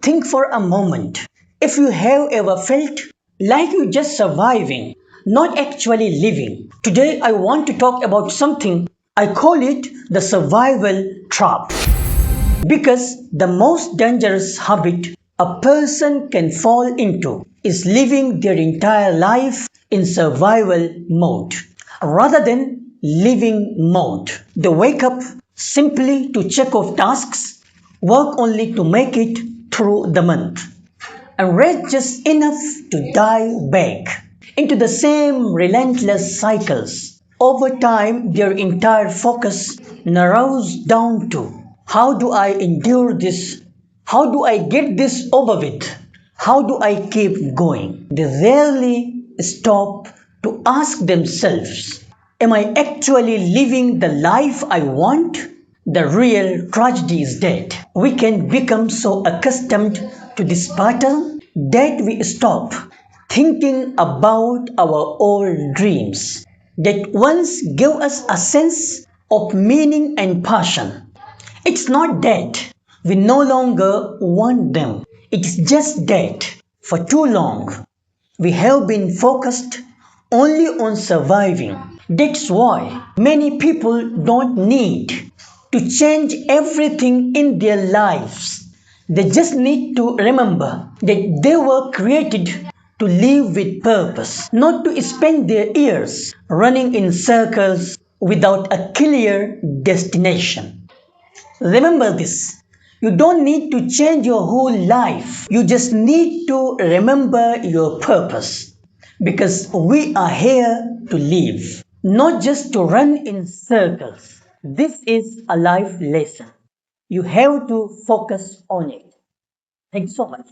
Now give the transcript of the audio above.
Think for a moment. If you have ever felt like you're just surviving, not actually living. Today I want to talk about something. I call it the survival trap. Because the most dangerous habit a person can fall into is living their entire life in survival mode rather than living mode. They wake up simply to check off tasks, work only to make it through the month, and rest just enough to dive back into the same relentless cycles. Over time, their entire focus narrows down to how do I endure this? How do I get this over with? How do I keep going? They rarely stop to ask themselves, am I actually living the life I want? The real tragedy is that we can become so accustomed to this pattern that we stop thinking about our old dreams that once gave us a sense of meaning and passion. It's not that we no longer want them. It's just that for too long we have been focused only on surviving. That's why many people don't need to change everything in their lives. They just need to remember that they were created to live with purpose, not to spend their years running in circles without a clear destination. Remember this. You don't need to change your whole life. You just need to remember your purpose. Because we are here to live, not just to run in circles. This is a life lesson. You have to focus on it. Thanks so much.